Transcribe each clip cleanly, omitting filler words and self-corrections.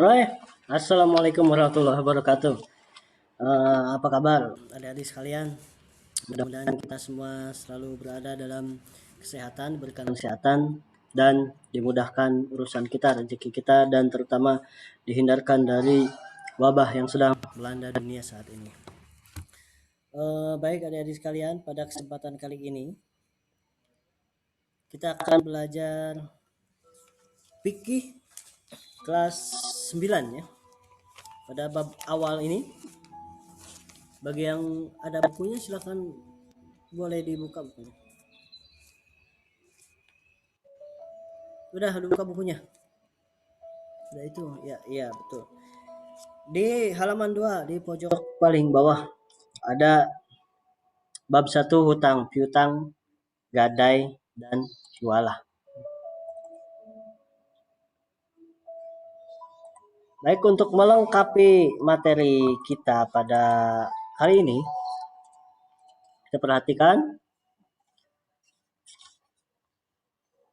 Hai, Assalamualaikum warahmatullahi wabarakatuh. Apa kabar adik-adik sekalian? Mudah-mudahan kita semua selalu berada dalam kesehatan, diberikan kesehatan dan dimudahkan urusan kita, rezeki kita, dan terutama dihindarkan dari wabah yang sedang melanda dunia saat ini. Baik adik-adik sekalian, pada kesempatan kali ini kita akan belajar fikih kelas 9 ya. Pada bab awal ini, bagi yang ada bukunya silakan boleh dibuka bukunya. Udah buka bukunya. Udah itu. Ya, iya betul. Di halaman 2 di pojok paling bawah ada bab 1 hutang piutang, gadai dan jualah. Baik, untuk melengkapi materi kita pada hari ini, kita perhatikan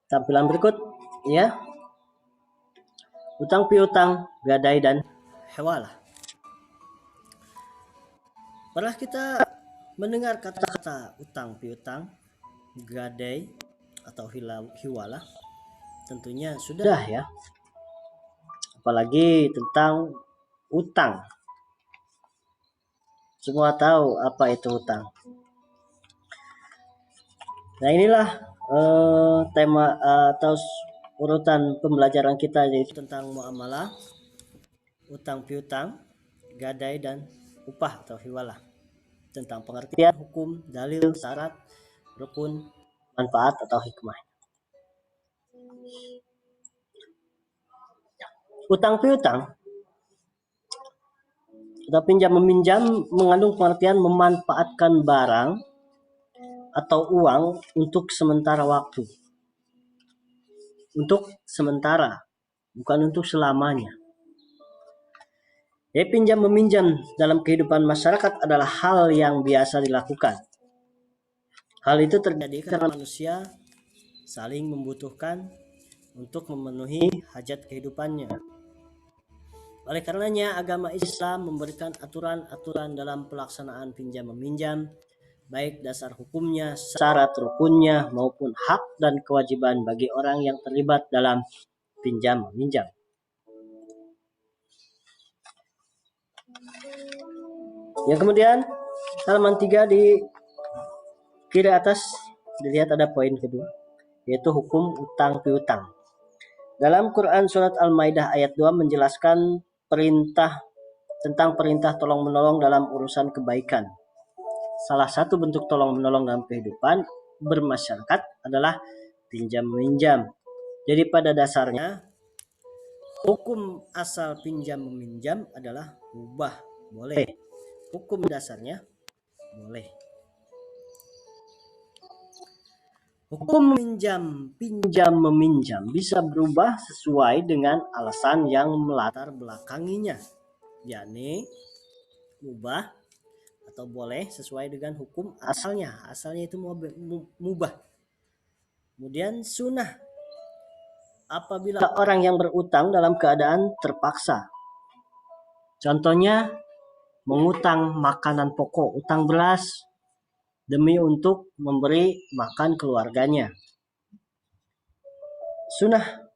tampilan berikut ya. Hutang piutang, gadai dan hewalah. Pernah kita mendengar kata-kata utang piutang, gadai atau hiwalah? Tentunya sudah ya. Apalagi tentang utang. Semua tahu apa itu utang. Nah, inilah tema atau urutan pembelajaran kita, yaitu tentang muamalah, utang piutang, gadai dan upah atau hiwalah. Tentang pengertian, hukum, dalil, syarat, rukun, manfaat atau hikmah. Utang piutang atau pinjam meminjam mengandung pengertian memanfaatkan barang atau uang untuk sementara waktu. Untuk sementara, bukan untuk selamanya. Ya, pinjam meminjam dalam kehidupan masyarakat adalah hal yang biasa dilakukan. Hal itu terjadi karena manusia saling membutuhkan untuk memenuhi hajat kehidupannya. Oleh karenanya, agama Islam memberikan aturan-aturan dalam pelaksanaan pinjam meminjam, baik dasar hukumnya, syarat rukunnya, maupun hak dan kewajiban bagi orang yang terlibat dalam pinjam meminjam. Yang kemudian, halaman 3 di kiri atas dilihat ada poin kedua, yaitu hukum utang piutang. Dalam Quran surat Al-Maidah ayat 2 menjelaskan tentang perintah tolong-menolong dalam urusan kebaikan. Salah satu bentuk tolong-menolong dalam kehidupan bermasyarakat adalah pinjam-meminjam. Jadi pada dasarnya hukum asal pinjam-meminjam adalah mubah, boleh. Hukum dasarnya boleh. Hukum pinjam-meminjam bisa berubah sesuai dengan alasan yang melatar belakanginya, yakni mubah atau boleh sesuai dengan hukum asalnya. Asalnya itu mubah. Kemudian sunnah, apabila orang yang berutang dalam keadaan terpaksa. Contohnya mengutang makanan pokok, utang beras demi untuk memberi makan keluarganya. Sunnah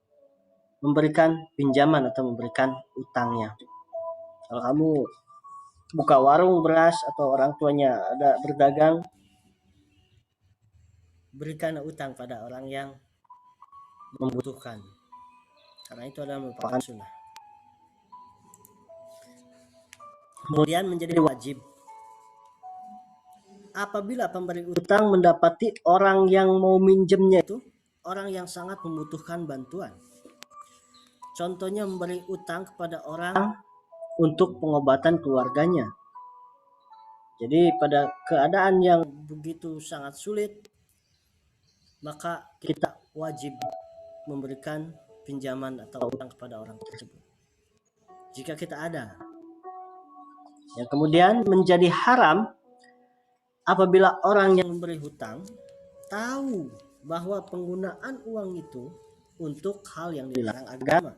memberikan pinjaman atau memberikan utangnya. Kalau kamu buka warung beras atau orang tuanya ada berdagang, berikan utang pada orang yang membutuhkan, karena itu adalah merupakan sunnah. Kemudian menjadi wajib apabila pemberi utang mendapati orang yang mau minjemnya itu orang yang sangat membutuhkan bantuan. Contohnya memberi utang kepada orang untuk pengobatan keluarganya. Jadi pada keadaan yang begitu sangat sulit, maka kita wajib memberikan pinjaman atau utang kepada orang tersebut, jika kita ada. Yang kemudian menjadi haram apabila orang yang memberi hutang tahu bahwa penggunaan uang itu untuk hal yang dilarang agama.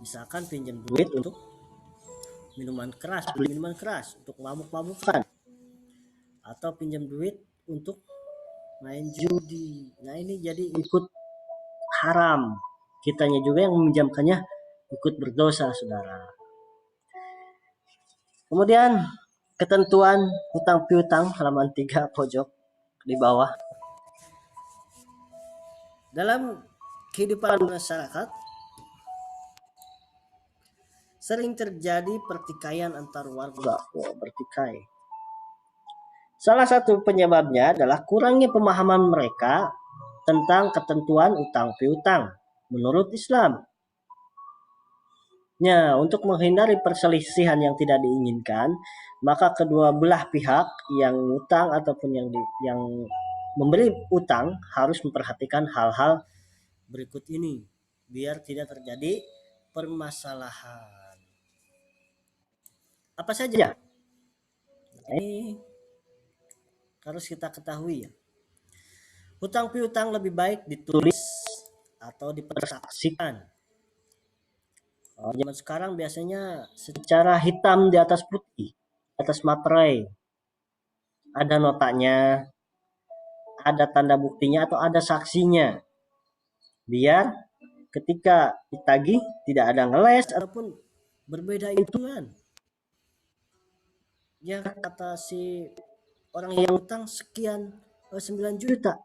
Misalkan pinjam duit untuk minuman keras, beli minuman keras untuk mabuk-mabukan, atau pinjam duit untuk main judi. Nah ini jadi ikut haram. Kitanya juga yang meminjamkannya ikut berdosa, saudara. Kemudian ketentuan hutang piutang halaman 3 pojok di bawah. Dalam kehidupan masyarakat sering terjadi pertikaian antar warga. Bertikai. Salah satu penyebabnya adalah kurangnya pemahaman mereka tentang ketentuan utang piutang menurut Islam. Nah, untuk menghindari perselisihan yang tidak diinginkan, maka kedua belah pihak yang utang ataupun yang memberi utang harus memperhatikan hal-hal berikut ini biar tidak terjadi permasalahan. Apa saja? Ini harus kita ketahui ya. Hutang piutang lebih baik ditulis atau dipersaksikan. Zaman sekarang biasanya secara hitam di atas putih, atas materai. Ada notanya, ada tanda buktinya atau ada saksinya. Biar ketika ditagih tidak ada ngeles ataupun berbeda hitungan. Ya kata si orang yang utang sekian 9 juta.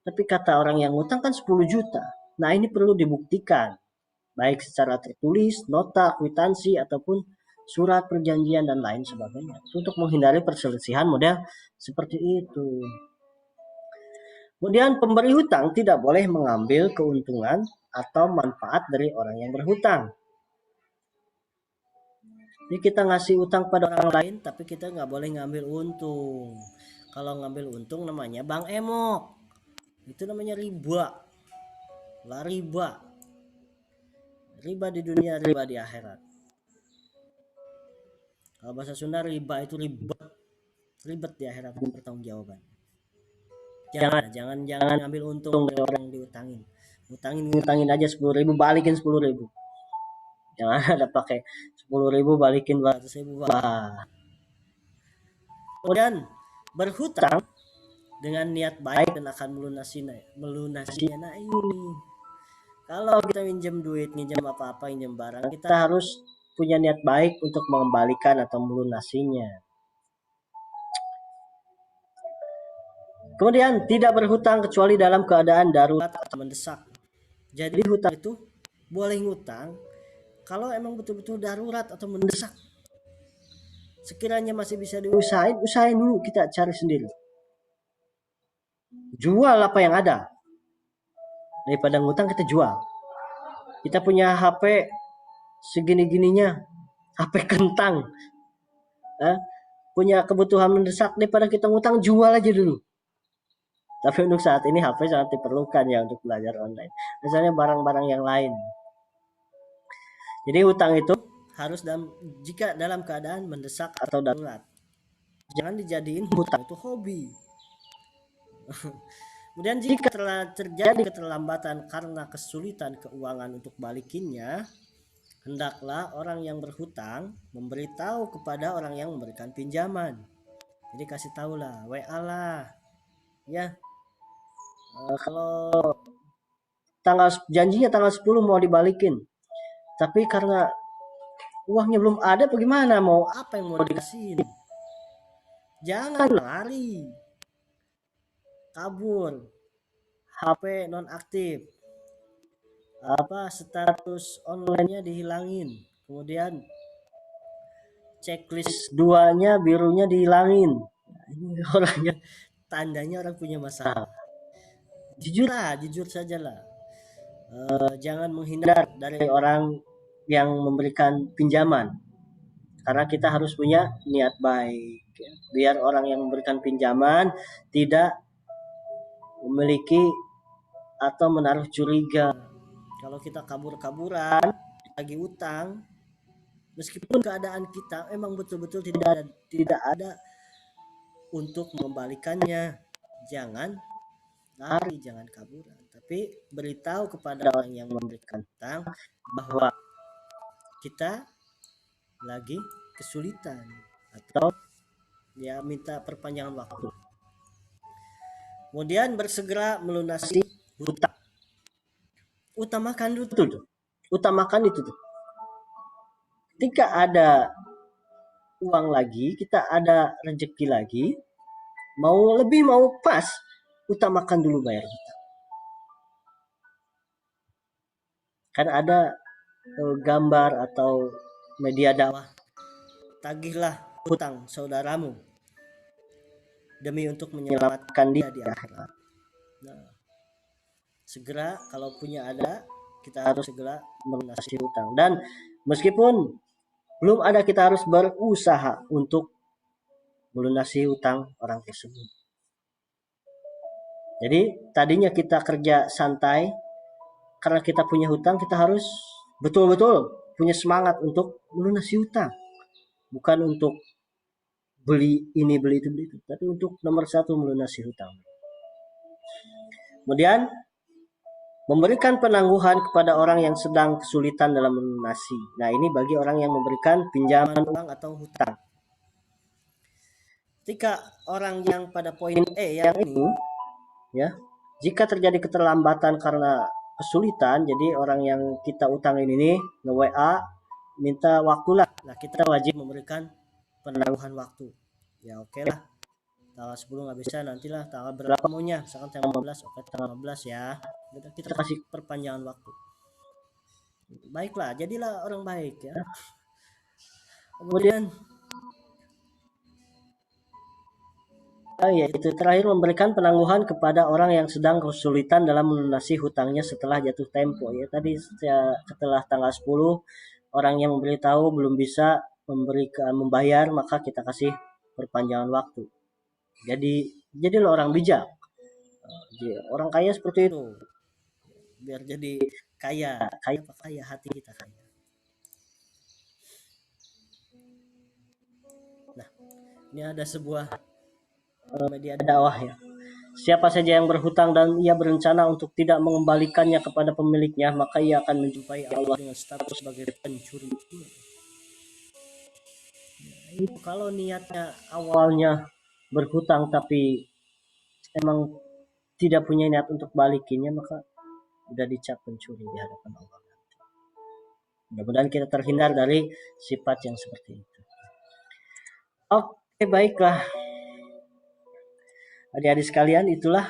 Tapi kata orang yang utang kan 10 juta. Nah ini perlu dibuktikan. Baik secara tertulis, nota, kwitansi, ataupun surat perjanjian dan lain sebagainya. Untuk menghindari perselisihan model seperti itu. Kemudian pemberi hutang tidak boleh mengambil keuntungan atau manfaat dari orang yang berhutang. Jadi kita ngasih utang pada orang lain, tapi kita nggak boleh ngambil untung. Kalau ngambil untung namanya bang emok. Itu namanya riba. Lah riba. Riba di dunia, riba di akhirat. Kalau bahasa Sunda riba itu ribet. Ribet di akhirat pertanggungjawaban. Jangan ngambil untung dari orang yang diutangin. Ngutangin aja 10.000, balikin 10.000. Jangan ada pakai 10.000 balikin 200.000. Kemudian berhutang dengan niat baik dan akan melunasinya. Nah ini. Kalau kita minjem duit, minjem apa-apa, minjem barang, kita harus punya niat baik untuk mengembalikan atau melunasinya. Kemudian tidak berhutang kecuali dalam keadaan darurat atau mendesak. Jadi hutang itu boleh ngutang kalau emang betul-betul darurat atau mendesak. Sekiranya masih bisa diusahain, usahain dulu, kita cari sendiri. Jual apa yang ada. Daripada ngutang kita jual. Kita punya HP segini-gininya, HP kentang. Punya kebutuhan mendesak, daripada kita ngutang, jual aja dulu. Tapi untuk saat ini HP sangat diperlukan ya untuk belajar online. Misalnya barang-barang yang lain. Jadi hutang itu harus jika dalam keadaan mendesak atau darurat. Jangan dijadiin hutang itu hobi. Kemudian jika telah terjadi keterlambatan karena kesulitan keuangan untuk balikinnya, hendaklah orang yang berhutang memberitahu kepada orang yang memberikan pinjaman. Jadi kasih tahulah, WA lah, ya. Kalau janjinya tanggal 10 mau dibalikin, tapi karena uangnya belum ada, bagaimana mau apa yang mau dikasihin? Jangan lari, kabur, HP nonaktif, status online-nya dihilangin, kemudian checklist 2-nya birunya dihilangin. Nah, ini orangnya tandanya orang punya masalah. Jujur sajalah. Jangan menghindar dari orang yang memberikan pinjaman, karena kita harus punya niat baik biar orang yang memberikan pinjaman tidak memiliki atau menaruh curiga. Kalau kita kabur-kaburan lagi utang, meskipun keadaan kita emang betul-betul tidak ada untuk membalikannya, jangan lari, jangan kaburan, tapi beritahu kepada orang yang memberikan utang bahwa kita lagi kesulitan atau ya minta perpanjangan waktu. Kemudian bersegera melunasi hutang. Utamakan itu tuh. Utamakan itu tuh. Ketika ada uang lagi, kita ada rezeki lagi, mau lebih mau pas, utamakan dulu bayar hutang. Kan ada gambar atau media dakwah, tagihlah hutang saudaramu demi untuk menyelamatkan dia di akhirat. Nah, segera kalau punya ada, kita harus segera melunasi hutang. Dan meskipun belum ada, kita harus berusaha untuk melunasi hutang orang tersebut. Jadi tadinya kita kerja santai, karena kita punya hutang, kita harus betul-betul punya semangat untuk melunasi hutang. Bukan untuk beli ini, beli itu, tapi untuk nomor satu melunasi hutang. Kemudian memberikan penangguhan kepada orang yang sedang kesulitan dalam melunasi. Nah, ini bagi orang yang memberikan pinjaman uang atau hutang. Ketika orang yang pada poin yang ini, ya, jika terjadi keterlambatan karena kesulitan, jadi orang yang kita utangin ini nge-WA minta waktu lah. Nah, kita wajib memberikan penangguhan waktu. Ya oke lah, tanggal 10 nggak bisa, nantilah tanggal berapa maunya, misalkan tanggal 15, oke tanggal 15 ya, kita kasih perpanjangan waktu. Baiklah, jadilah orang baik ya. Kemudian ya itu terakhir, memberikan penangguhan kepada orang yang sedang kesulitan dalam melunasi hutangnya setelah jatuh tempo. Ya tadi setelah tanggal 10 orang yang memberitahu belum bisa membayar, maka kita kasih perpanjangan waktu. Jadilah orang bijak. Orang kaya seperti itu. Biar jadi kaya hati kita kaya. Nah, ini ada sebuah media dakwah ya. Siapa saja yang berhutang dan ia berencana untuk tidak mengembalikannya kepada pemiliknya, maka ia akan menjumpai Allah dengan status sebagai pencuri. Itu kalau niatnya awalnya berhutang tapi emang tidak punya niat untuk balikinnya, maka udah dicap pencuri di hadapan Allah. Mudah-mudahan kita terhindar dari sifat yang seperti itu. Oke, baiklah. Adik-adik sekalian, itulah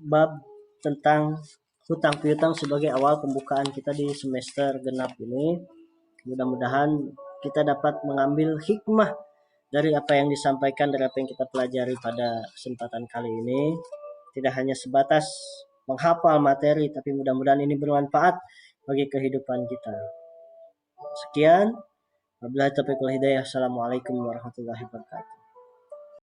bab tentang hutang piutang sebagai awal pembukaan kita di semester genap ini. Mudah-mudahan kita dapat mengambil hikmah dari apa yang disampaikan, dari apa yang kita pelajari pada kesempatan kali ini. Tidak hanya sebatas menghafal materi, tapi mudah-mudahan ini bermanfaat bagi kehidupan kita. Sekian. Wabillahi taufiq wal hidayah. Assalamualaikum warahmatullahi wabarakatuh.